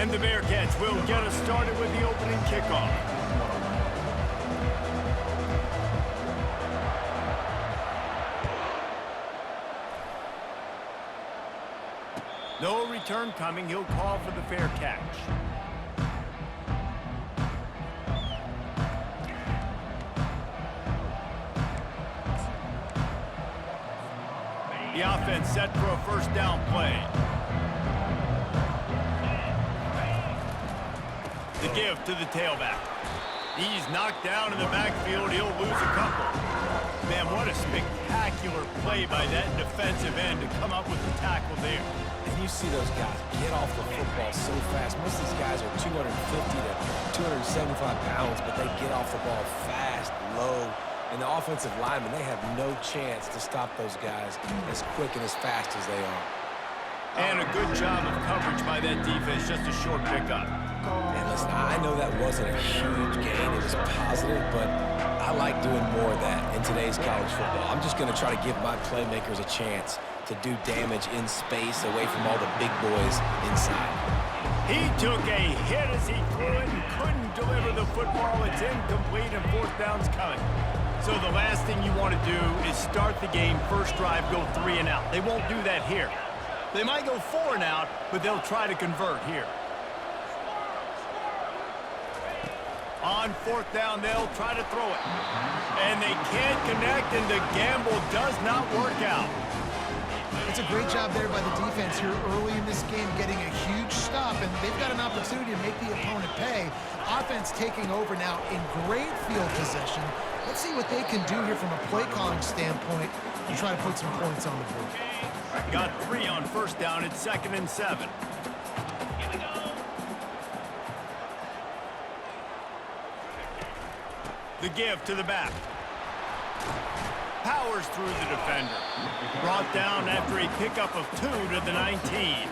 And the Bearcats will get us started with the opening kickoff. No return coming. He'll call for the fair catch. The offense set for a first down play. The give to the tailback. He's knocked down in the backfield. He'll lose a couple. Man, what a spectacular play by that defensive end to come up with the tackle there. And you see those guys get off the football so fast. Most of these guys are 250 to 275 pounds, but they get off the ball fast, low. And the offensive linemen, they have no chance to stop those guys as quick and as fast as they are. And a good job of coverage by that defense, just a short pickup. And listen, I know that wasn't a huge gain. It was positive, but I like doing more of that in today's college football. I'm just going to try to give my playmakers a chance to do damage in space away from all the big boys inside. He took a hit as he threw it and couldn't deliver the football. It's incomplete and fourth down's coming. So the last thing you want to do is start the game, first drive, go 3 and out. They won't do that here. They might go 4 and out, but they'll try to convert here. On fourth down, they'll try to throw it. And they can't connect, and the gamble does not work out. It's a great job there by the defense here early in this game, getting a huge stop, and they've got an opportunity to make the opponent pay. Offense taking over now in great field position. Let's see what they can do here from a play calling standpoint and try to put some points on the board. Got 3 on first down. It's 2nd and 7. The give to the back. Powers through the defender. Brought down after a pickup of 2 to the 19.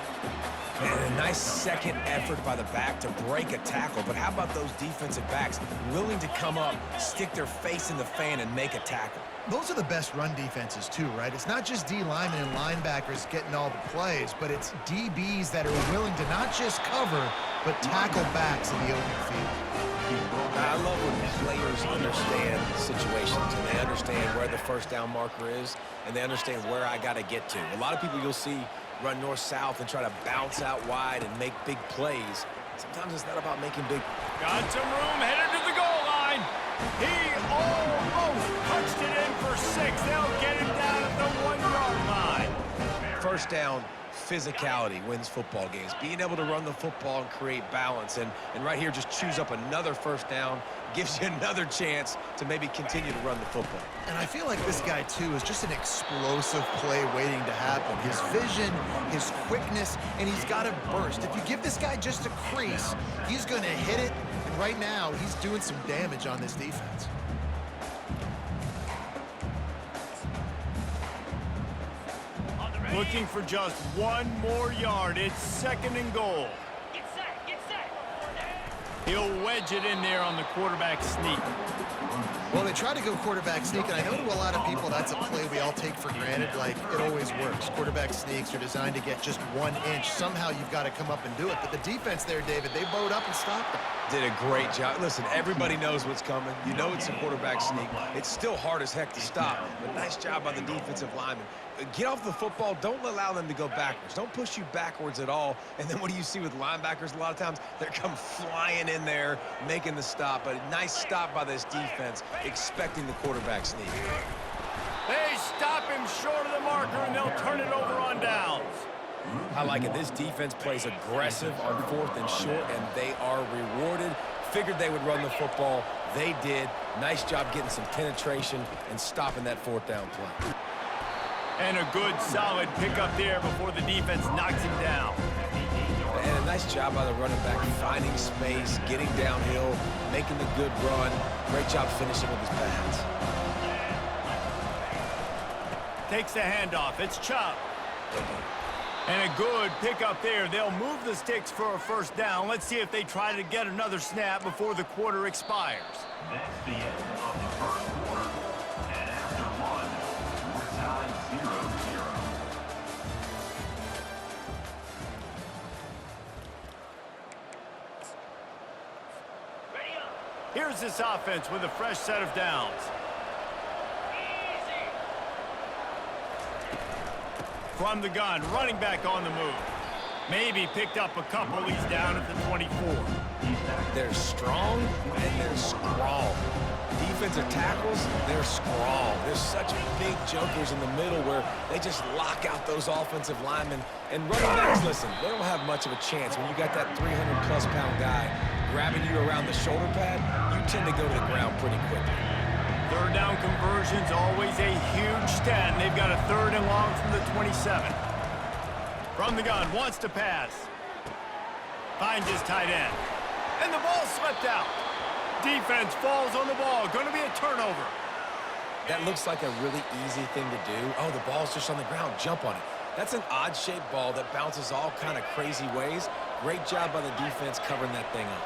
And a nice second effort by the back to break a tackle. But how about those defensive backs willing to come up, stick their face in the fan, and make a tackle? Those are the best run defenses too, right? It's not just D linemen and linebackers getting all the plays, but it's DBs that are willing to not just cover, but tackle backs in the open field. I love when players understand situations and they understand where the first down marker is and they understand where I got to get to. A lot of people you'll see run north-south and try to bounce out wide and make big plays. Sometimes it's not about making big. Got some room, headed to the goal line. He almost punched it in for 6. They'll get him down at the 1-yard line. First down, physicality wins football games. Being able to run the football and create balance. And right here, just choose up another first down, gives you another chance to maybe continue to run the football. And I feel like this guy, too, is just an explosive play waiting to happen. His vision, his quickness, and he's got a burst. If you give this guy just a crease, he's going to hit it. And right now, he's doing some damage on this defense. Looking for just 1 more yard. It's 2nd and goal. He'll wedge it in there on the quarterback sneak. Well, they try to go quarterback sneak, and I know to a lot of people that's a play we all take for granted, like it always works. Quarterback sneaks are designed to get just 1 inch. Somehow you've got to come up and do it. But the defense there, David, they bowed up and stopped them. Did a great job. Listen, everybody knows what's coming. You know it's a quarterback sneak. It's still hard as heck to stop, but nice job by the defensive lineman. Get off the football. Don't allow them to go backwards. Don't push you backwards at all. And then what do you see with linebackers a lot of times? They come flying in there, making the stop. But a nice stop by this defense, expecting the quarterback sneak. They stop him short of the marker, and they'll turn it over on downs. I like it. This defense plays aggressive on 4th and short, and they are rewarded. Figured they would run the football. They did. Nice job getting some penetration and stopping that 4th down play. And a good, solid pickup there before the defense knocks him down. And a nice job by the running back, finding space, getting downhill, making the good run. Great job finishing with his pads. Takes the handoff. It's Chubb. And a good pickup there. They'll move the sticks for a first down. Let's see if they try to get another snap before the quarter expires. That's the end of the first quarter. And after one, we're tied 0-0. Here's this offense with a fresh set of downs. From the gun, running back on the move. Maybe picked up a couple. He's down at the 24. They're strong and they're scrawl. Defensive tackles, they're scrawl. There's such big jokers in the middle where they just lock out those offensive linemen. And running backs, listen, they don't have much of a chance. When you got that 300-plus pound guy grabbing you around the shoulder pad, you tend to go to the ground pretty quickly. Third down conversion's always a huge stat, and they've got a 3rd and long from the 27. From the gun, wants to pass. Finds his tight end. And the ball slipped out. Defense falls on the ball. Going to be a turnover. That looks like a really easy thing to do. Oh, the ball's just on the ground. Jump on it. That's an odd-shaped ball that bounces all kind of crazy ways. Great job by the defense covering that thing up.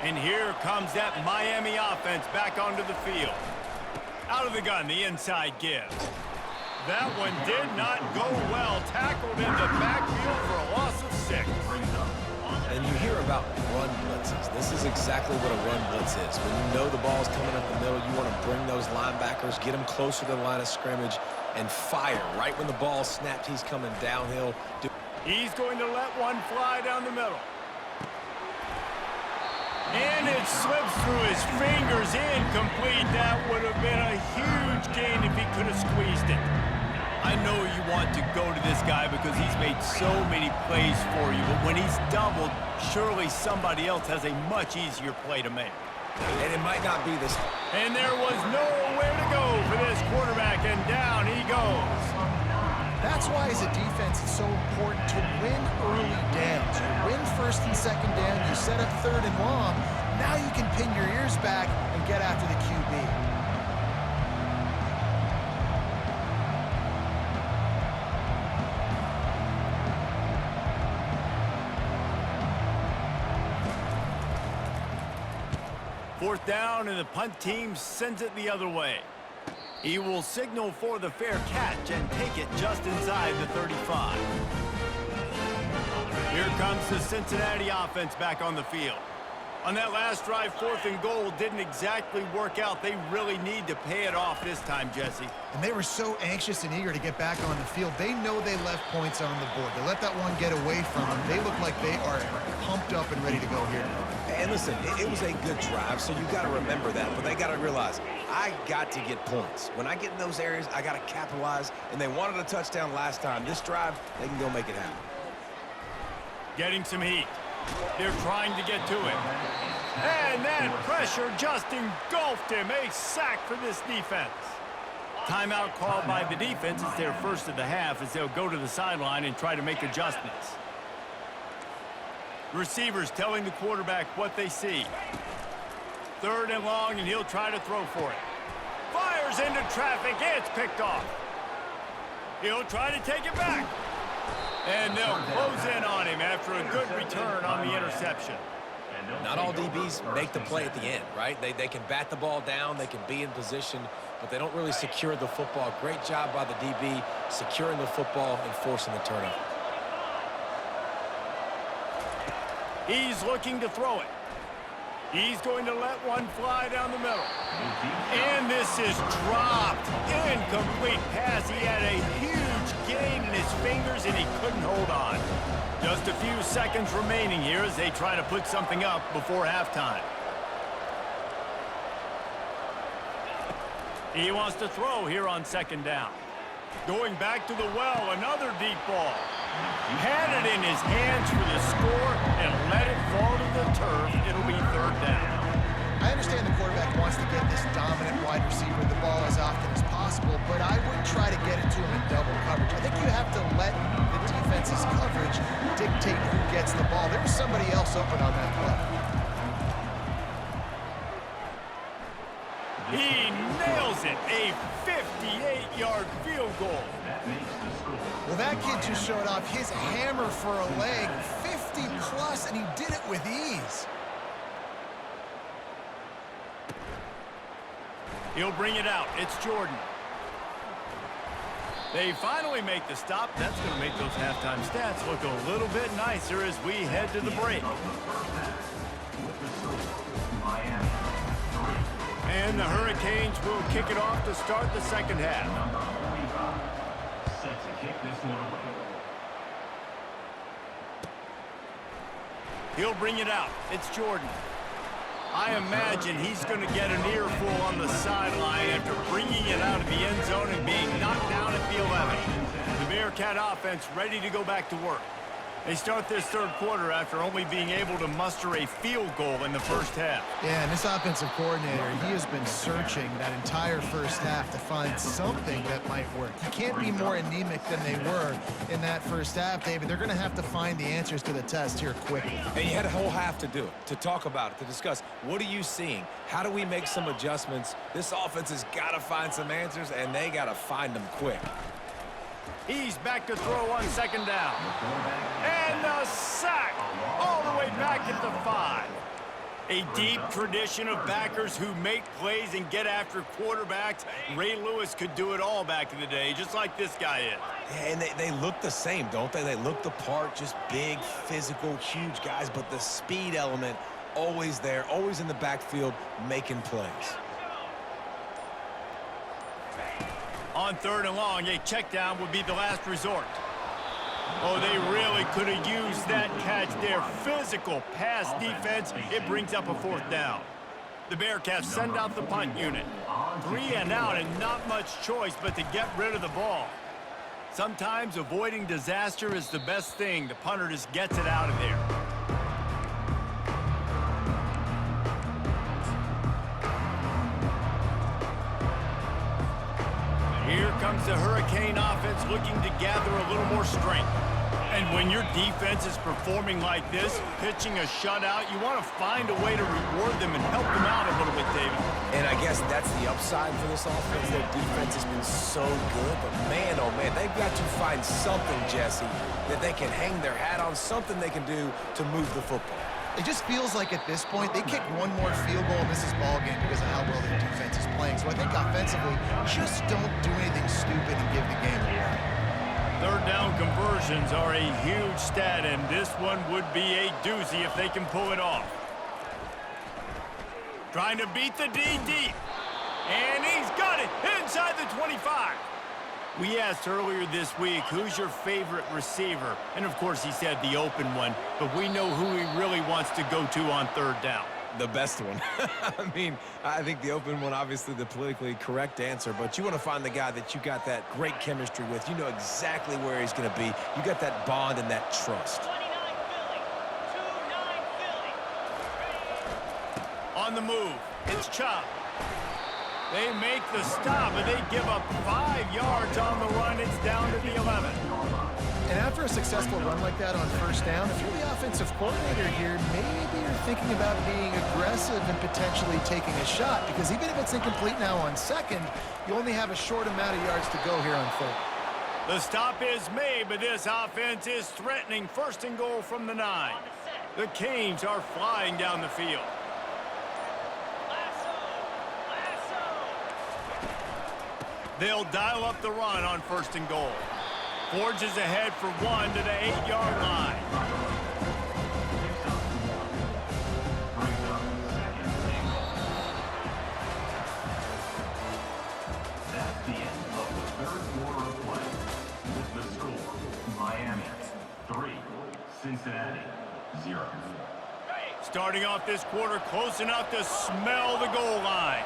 And here comes that Miami offense back onto the field. Out of the gun, the inside give. That one did not go well. Tackled in the backfield for a loss of 6. And you hear about run blitzes. This is exactly what a run blitz is. When you know the ball's coming up the middle, you want to bring those linebackers, get them closer to the line of scrimmage, and fire. Right when the ball snapped, he's coming downhill. He's going to let one fly down the middle. And it slips through his fingers, incomplete. That would have been a huge gain if he could have squeezed it. I know you want to go to this guy because he's made so many plays for you, but when he's doubled, surely somebody else has a much easier play to make. And it might not be this. And there was nowhere to go for this quarterback, and down he goes. That's why, as a defense, it's so important to win early downs. You win 1st and 2nd down, you set up 3rd and long. Now you can pin your ears back and get after the QB. Fourth down, and the punt team sends it the other way. He will signal for the fair catch and take it just inside the 35. Here comes the Cincinnati offense back on the field. On that last drive, 4th and goal didn't exactly work out. They really need to pay it off this time, Jesse. And they were so anxious and eager to get back on the field. They know they left points on the board. They let that one get away from them. They look like they are pumped up and ready to go here. And listen, it was a good drive, so you got to remember that. But they got to realize, I got to get points. When I get in those areas, I got to capitalize. And they wanted a touchdown last time. This drive, they can go make it happen. Getting some heat. They're trying to get to him. And that pressure just engulfed him. A sack for this defense. Timeout called by the defense. It's their first of the half as they'll go to the sideline and try to make adjustments. Receivers telling the quarterback what they see. 3rd and long, and he'll try to throw for it. Fires into traffic. It's picked off. He'll try to take it back. And they'll close in on him after a good return on the interception. Not all DBs make the play at the end, right? They can bat the ball down, they can be in position, but they don't really secure the football. Great job by the DB securing the football and forcing the turnover. He's looking to throw it. He's going to let one fly down the middle. And this is dropped. Incomplete pass. He had a huge gain in his fingers, and he couldn't hold on. Just a few seconds remaining here as they try to put something up before halftime. He wants to throw here on 2nd down. Going back to the well, another deep ball. Had it in his hands for the score and let it fall to the turf. It'll be 3rd down. I understand the quarterback wants to get this dominant wide receiver the ball as often as possible, but I wouldn't try to get it to him in double coverage. I think you have to let the defense's coverage dictate who gets the ball. There was somebody else open on that play. He nails it. A 58-yard field goal. Well, that kid just showed off his hammer for a leg, 50-plus, and he did it with ease. He'll bring it out. It's Jordan. They finally make the stop. That's going to make those halftime stats look a little bit nicer as we head to the break. And the Hurricanes will kick it off to start the second half. Number 45, set to kick this one away. He'll bring it out. It's Jordan. I imagine he's going to get an earful on the sideline after bringing it out of the end zone and being knocked down at the 11. The Bearcat offense ready to go back to work. They start this third quarter after only being able to muster a field goal in the first half. Yeah, and this offensive coordinator, he has been searching that entire first half to find something that might work. You can't be more anemic than they were in that first half, David. They're going to have to find the answers to the test here quickly. And you had a whole half to do it, to talk about it, to discuss. What are you seeing? How do we make some adjustments? This offense has got to find some answers, and they got to find them quick. He's back to throw on second down. And a sack all the way back at the 5. A deep tradition of backers who make plays and get after quarterbacks. Ray Lewis could do it all back in the day, just like this guy is. Yeah, and they look the same, don't they? They look the part, just big, physical, huge guys, but the speed element always there, always in the backfield, making plays. On third and long, a check down would be the last resort. Oh, they really could have used that catch there. Physical pass defense. It brings up a fourth down. The Bearcats send out the punt unit. 3 and out and not much choice but to get rid of the ball. Sometimes avoiding disaster is the best thing. The punter just gets it out of there. Here comes the Hurricane offense looking to gather a little more strength. And when your defense is performing like this, pitching a shutout, you want to find a way to reward them and help them out a little bit, David. And I guess that's the upside for this offense. Their defense has been so good, but man, oh man, they've got to find something, Jesse, that they can hang their hat on, something they can do to move the football. It just feels like at this point, they kick one more field goal and this is ball game because of how well their defense is playing. So I think offensively, just don't do anything stupid and give the game away. Third down conversions are a huge stat, and this one would be a doozy if they can pull it off. Trying to beat the D deep. And he's got it inside the 25. We asked earlier this week, who's your favorite receiver? And of course he said the open one, but we know who he really wants to go to on third down. The best one. I mean, I think the open one, obviously the politically correct answer, but you want to find the guy that you got that great chemistry with. You know exactly where he's going to be. You got that bond and that trust. 29 Philly. 29 Philly. On the move, it's Chubb. They make the stop, but they give up 5 yards on the run. It's down to the 11. And after a successful run like that on first down, if you're the offensive coordinator here, maybe you're thinking about being aggressive and potentially taking a shot, because even if it's incomplete now on second, you only have a short amount of yards to go here on third. The stop is made, but this offense is threatening first and goal from the 9. The Canes are flying down the field. They'll dial up the run on first and goal. Forges ahead for 1 to the 8-yard line. That's the end of the third quarter of play. With the score, Miami 3, Cincinnati 0. Starting off this quarter close enough to smell the goal line.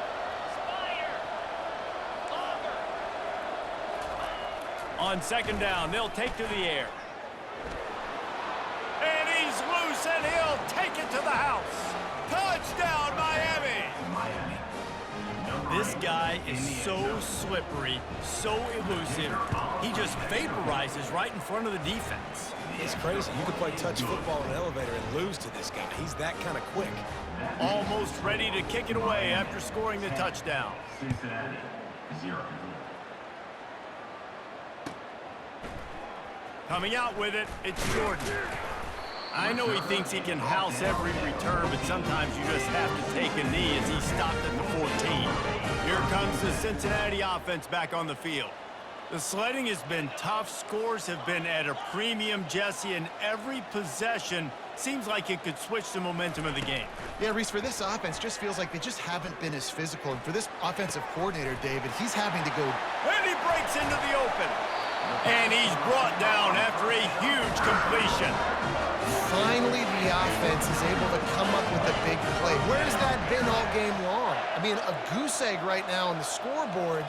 On second down, they'll take to the air. And he's loose, and he'll take it to the house. Touchdown, Miami! This guy is so slippery, so elusive. He just vaporizes right in front of the defense. It's crazy. You could play touch football in an elevator and lose to this guy. He's that kind of quick. Almost ready to kick it away after scoring the touchdown. Cincinnati 0. Coming out with it, it's Jordan. I know he thinks he can house every return, but sometimes you just have to take a knee as he stopped at the 14. Here comes the Cincinnati offense back on the field. The sledding has been tough. Scores have been at a premium, Jesse, and every possession seems like it could switch the momentum of the game. Yeah, Reese, for this offense, just feels like they just haven't been as physical. And for this offensive coordinator, David, he's having to go. And he breaks into the open. And he's brought down after a huge completion. Finally, the offense is able to come up with a big play. Where's that been all game long? I mean, a goose egg right now on the scoreboard.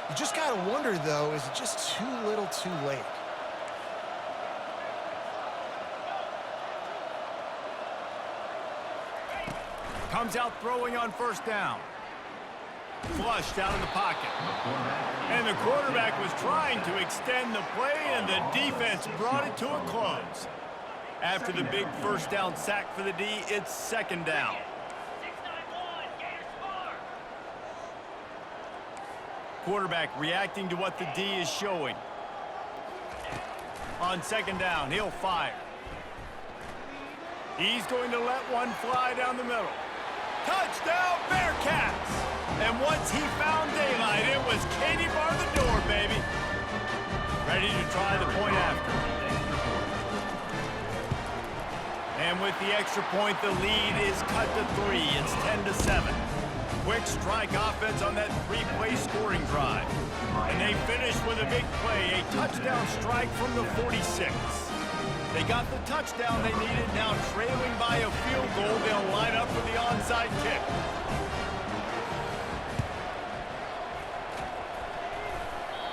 You just got to wonder, though, is it just too little too late? Comes out throwing on first down. Flushed out of the pocket. And the quarterback was trying to extend the play, and the defense brought it to a close. After the big first down sack for the D, it's second down. 6-9-1, Gators score. Quarterback reacting to what the D is showing. On second down, he'll fire. He's going to let one fly down the middle. Touchdown, Bearcats! And once he found daylight, it was Katie bar the door, baby. Ready to try the point after. And with the extra point, the lead is cut to 3. It's 10-7. Quick strike offense on that 3-play scoring drive. And they finish with a big play, a touchdown strike from the 46. They got the touchdown they needed. Now trailing by a field goal, they'll line up for the onside kick.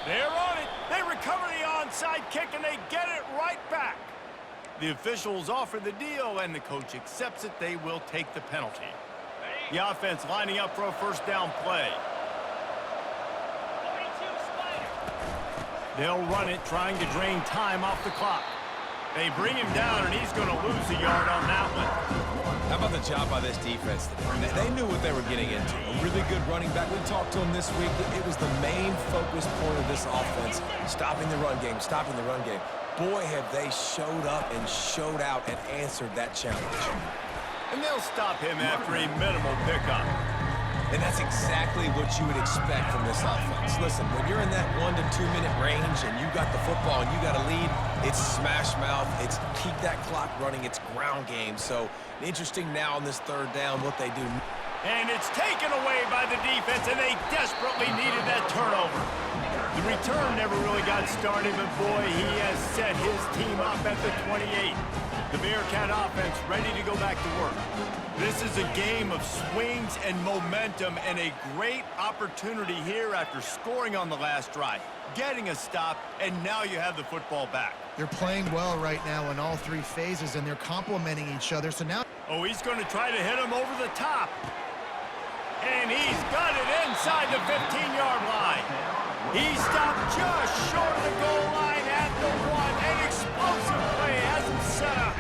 They're on it. They recover the onside kick, and they get it right back. The officials offer the deal, and the coach accepts it. They will take the penalty. The offense lining up for a first down play. 42 Spider. They'll run it, trying to drain time off the clock. They bring him down, and he's going to lose a yard on that one. How about the job by this defense today? They knew what they were getting into. A really good running back. We talked to him this week. It was the main focus point of this offense, stopping the run game, stopping the run game. Boy, have they showed up and showed out and answered that challenge. And they'll stop him after a minimal pickup. And that's exactly what you would expect from this offense. Listen, when you're in that 1 to 2 minute range and you got the football and you got a lead, it's smash mouth, it's keep that clock running, it's ground game. So interesting now on this third down what they do. And it's taken away by the defense, and they desperately needed that turnover. The return never really got started, but boy, he has set his team up at the 28. The Bearcat offense ready to go back to work. This is a game of swings and momentum, and a great opportunity here after scoring on the last drive, getting a stop, and now you have the football back. They're playing well right now in all three phases, and they're complementing each other. So now, Oh, he's going to try to hit him over the top. And he's got it inside the 15-yard line. He stopped just short of the goal line at the 1. An explosive play has him set up.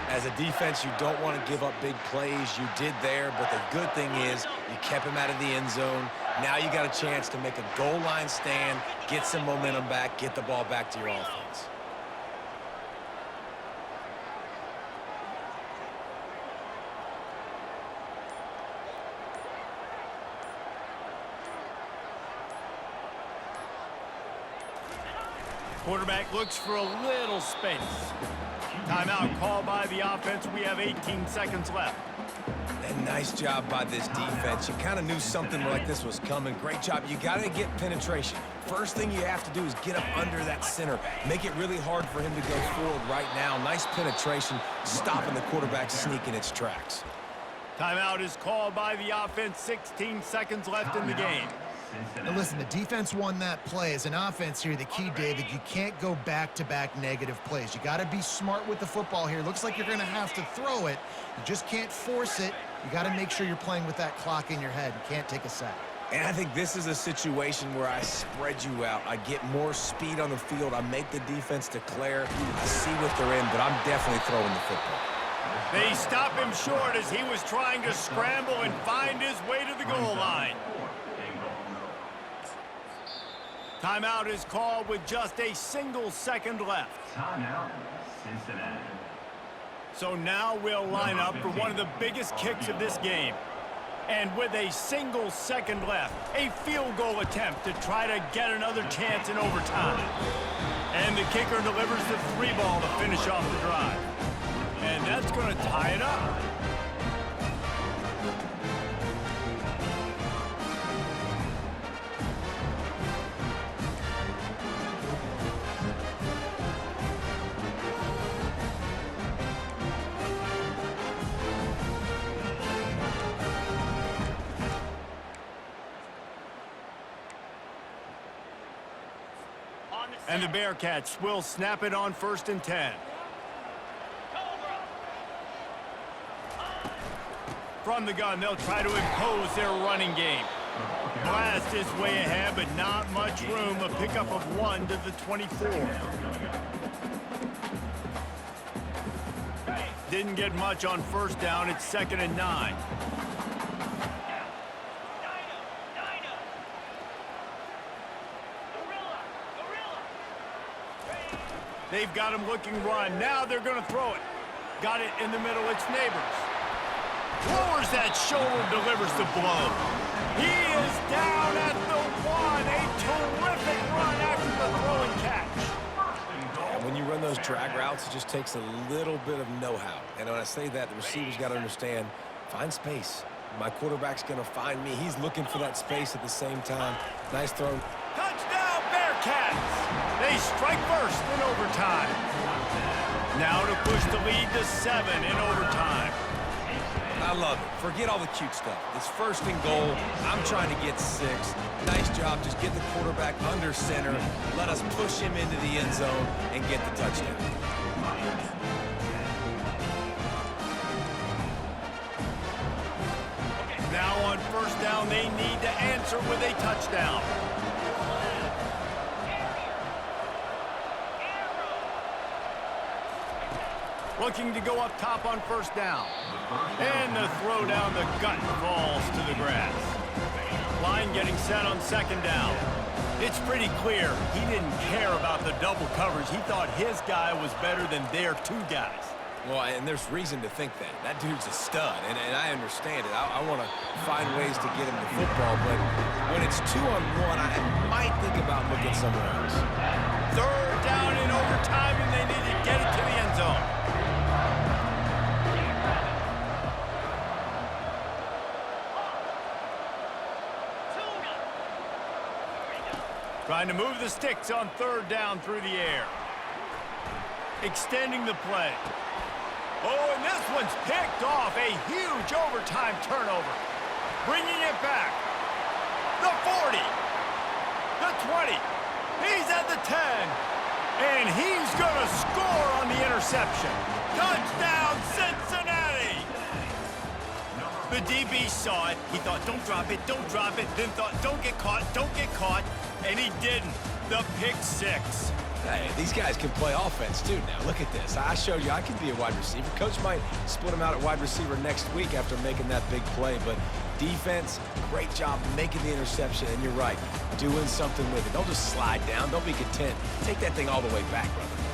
As a defense, you don't want to give up big plays. You did there, but the good thing is you kept him out of the end zone. Now you got a chance to make a goal line stand, get some momentum back, get the ball back to your offense. Quarterback looks for a little space. Timeout called by the offense. We have 18 seconds left. And nice job by this defense. You kind of knew something like this was coming. Great job. You got to get penetration. First thing you have to do is get up under that center. Make it really hard for him to go forward right now. Nice penetration, stopping the quarterback sneak in its tracks. Timeout is called by the offense. 16 seconds left in the game. now listen, the defense won that play. As an offense here, the key, David, you can't go back-to-back negative plays. You got to be smart with the football here. Looks like you're going to have to throw it. You just can't force it. You got to make sure you're playing with that clock in your head. You can't take a sack. And I think this is a situation where I spread you out. I get more speed on the field. I make the defense declare. I see what they're in, but I'm definitely throwing the football. They stop him short as he was trying to scramble and find his way to the goal line. Timeout is called with just a single second left. Timeout, Cincinnati. So now we'll line up for one of the biggest kicks of this game. And with a single second left, a field goal attempt to try to get another chance in overtime. And the kicker delivers the 3 ball to finish off the drive. And that's going to tie it up. And the Bearcats will snap it on 1st and 10. From the gun, they'll try to impose their running game. Blast is way ahead, but not much room. A pickup of 1 to the 24. Didn't get much on 1st down. It's 2nd and 9. They've got him looking run. Now they're going to throw it. Got it in the middle. It's Neighbors. Lowers that shoulder, delivers the blow. He is down at the 1. A terrific run after the throw and catch. And when you run those drag routes, it just takes a little bit of know-how. And when I say that, the receiver's got to understand, find space. My quarterback's going to find me. He's looking for that space at the same time. Nice throw. Touchdown, Bearcats! They strike first in overtime. Now to push the lead to 7 in overtime. I love it. Forget all the cute stuff. It's 1st and goal. I'm trying to get 6. Nice job. Just get the quarterback under center. Let us push him into the end zone and get the touchdown. Now on 1st down, they need to answer with a touchdown. Looking to go up top on 1st down. And the throw down the gut falls to the grass. Line getting set on 2nd down. It's pretty clear he didn't care about the double coverage. He thought his guy was better than their 2 guys. Well, and there's reason to think that. That dude's a stud, and I understand it. I want to find ways to get him the football, but when it's 2-on-1, I might think about looking somewhere else. 3rd down in overtime, and they need to get it to the end zone. Trying to move the sticks on 3rd down through the air. Extending the play. Oh, and this one's picked off. A huge overtime turnover. Bringing it back. The 40. The 20. He's at the 10. And he's going to score on the interception. Touchdown, Cincinnati! The DB saw it. He thought, don't drop it, don't drop it. Then thought, don't get caught, don't get caught. And he didn't. The pick 6. Hey, these guys can play offense, too, now. Look at this. I showed you I can be a wide receiver. Coach might split him out at wide receiver next week after making that big play. But defense, great job making the interception. And you're right, doing something with it. Don't just slide down. Don't be content. Take that thing all the way back, brother.